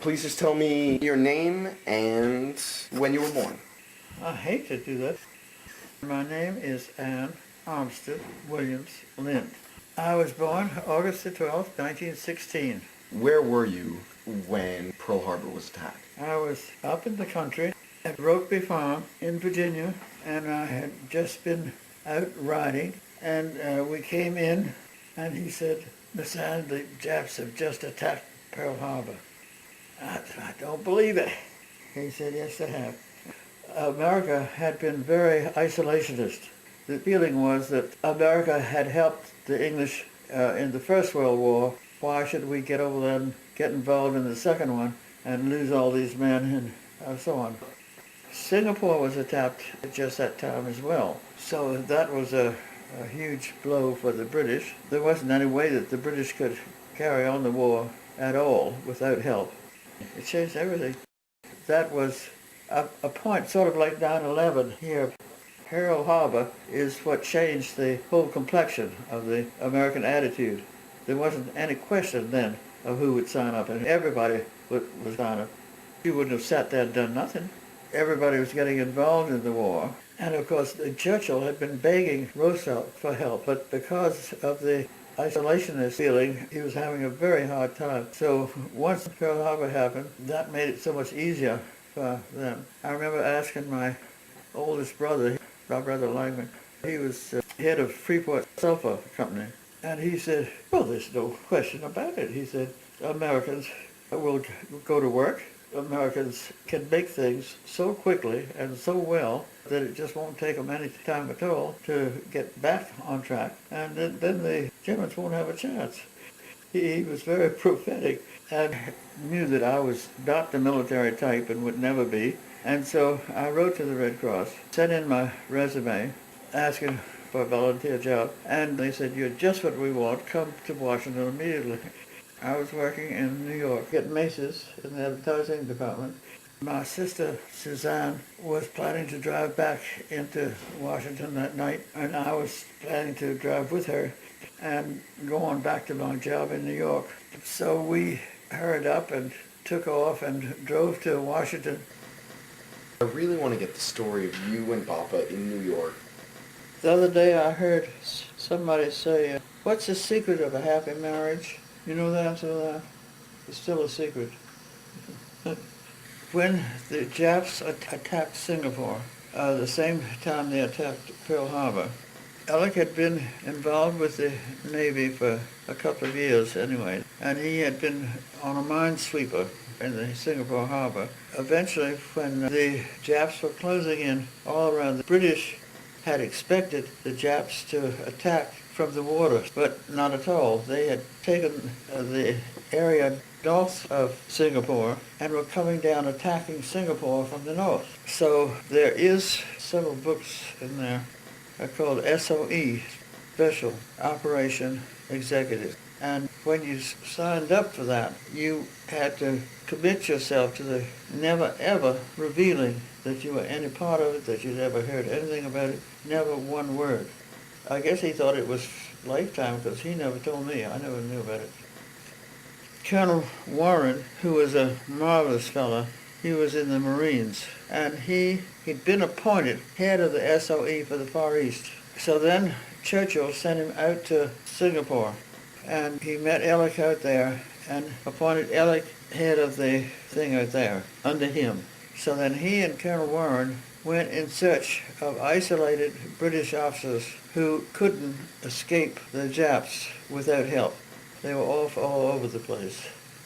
Please just tell me your name and when you were born. I hate to do that. My name is Ann Armstead Williams Lind. I was born August the 12th, 1916. Where were you when Pearl Harbor was attacked? I was up in the country at Rokeby Farm in Virginia, and I had just been out riding, and we came in, and he said, "Miss Ann, the Japs have just attacked Pearl Harbor." I don't believe it. He said, "Yes, they have." America had been very isolationist. The feeling was that America had helped the English in the First World War. Why should we get over there and get involved in the second one and lose all these men and so on? Singapore was attacked at just that time as well. So that was a huge blow for the British. There wasn't any way that the British could carry on the war at all without help. It changed everything. That was a point sort of like 9/11 here. Pearl Harbor is what changed the whole complexion of the American attitude. There wasn't any question then of who would sign up, and everybody would sign up. You wouldn't have sat there and done nothing. Everybody was getting involved in the war. And of course, Churchill had been begging Roosevelt for help, but because of the isolationist feeling, he was having a very hard time. So once Pearl Harbor happened, that made it so much easier for them. I remember asking my oldest brother, my brother Langman, he was head of Freeport Sulphur Company, and he said, "Well, there's no question about it." He said, "Americans will go to work. Americans can make things so quickly and so well that it just won't take them any time at all to get back on track, and then the Germans won't have a chance." He was very prophetic and knew that I was not the military type and would never be. And so I wrote to the Red Cross, sent in my resume, asking for a volunteer job, and they said, "You're just what we want. Come to Washington immediately." I was working in New York at Macy's in the advertising department. My sister Suzanne was planning to drive back into Washington that night, and I was planning to drive with her and go on back to my job in New York. So we hurried up and took off and drove to Washington. I really want to get the story of you and Papa in New York. The other day I heard somebody say, "What's the secret of a happy marriage?" You know the answer to that? It's still a secret. When the Japs attacked Singapore, the same time they attacked Pearl Harbor, Alec had been involved with the Navy for a couple of years anyway, and he had been on a minesweeper in the Singapore harbor. Eventually, when the Japs were closing in all around, the British had expected the Japs to attack from the water, but not at all. They had taken the area north of Singapore and were coming down attacking Singapore from the north. So there is several books in there called SOE, Special Operation Executive. And when you signed up for that, you had to commit yourself to the never ever revealing that you were any part of it, that you'd ever heard anything about it, never one word. I guess he thought it was lifetime because he never told me. I never knew about it. Colonel Warren, who was a marvelous fellow, he was in the Marines, and he'd been appointed head of the SOE for the Far East. So then Churchill sent him out to Singapore, and he met Alec out there and appointed Alec head of the thing out there under him. So then he and Colonel Warren went in search of isolated British officers who couldn't escape the Japs without help. They were all over the place.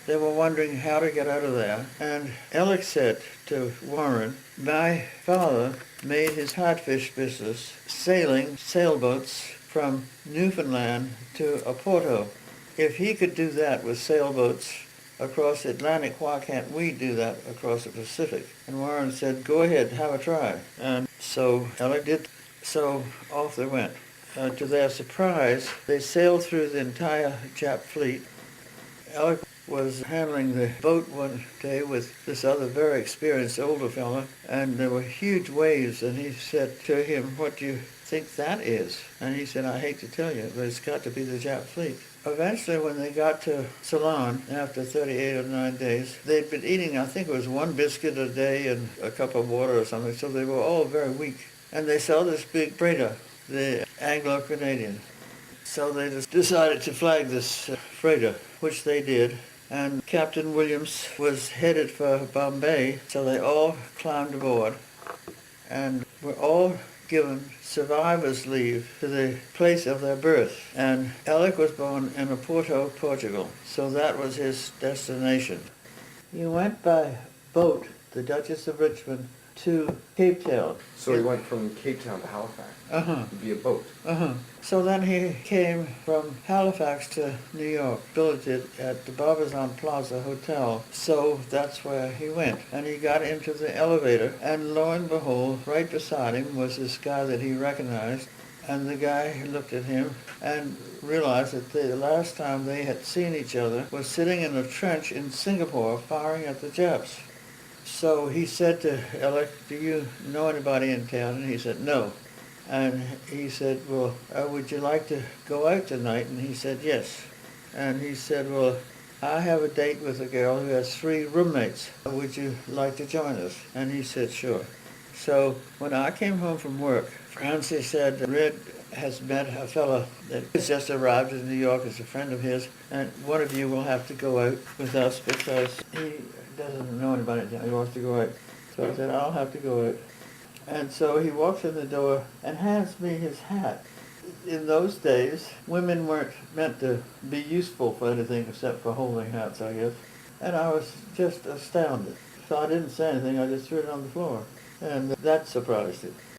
They were wondering how to get out of there. And Alec said to Warren, "My father made his hardfish business sailing sailboats from Newfoundland to Oporto. If he could do that with sailboats across the Atlantic, why can't we do that across the Pacific?" And Warren said, "Go ahead, have a try." And so Alec did. So off they went. To their surprise, they sailed through the entire Jap fleet. Alec was handling the boat one day with this other very experienced older fellow, and there were huge waves, and he said to him, "What do you think that is? And he said, I hate to tell you, but it's got to be the Jap fleet. Eventually, when they got to Ceylon, after 38 or 9 days, they'd been eating, I think it was one biscuit a day and a cup of water or something, so they were all very weak. And they saw this big freighter, the Anglo-Canadian. So they just decided to flag this freighter, which they did. And Captain Williams was headed for Bombay, so they all climbed aboard and were all given survivor's leave to the place of their birth. And Alec was born in Oporto, Portugal, so that was his destination. He went by boat, the Duchess of Richmond, to Cape Town. So he went from Cape Town to Halifax via boat. So then he came from Halifax to New York, billeted at the Barbizon Plaza Hotel. So that's where he went. And he got into the elevator, and lo and behold, right beside him was this guy that he recognized. And the guy looked at him and realized that the last time they had seen each other was sitting in a trench in Singapore firing at the Japs. So he said to Alec, do you know anybody in town? And he said, no. And he said, well, would you like to go out tonight? And he said, yes. And he said, well, I have a date with a girl who has 3 roommates. Would you like to join us? And he said, sure. So when I came home from work, Francie said, Red has met a fellow that has just arrived in New York as a friend of his, and one of you will have to go out with us because he doesn't know anybody in town. He wants to go out. So I said, I'll have to go out. And so he walks in the door and hands me his hat. In those days, women weren't meant to be useful for anything except for holding hats, I guess. And I was just astounded. So I didn't say anything, I just threw it on the floor. And that surprised him.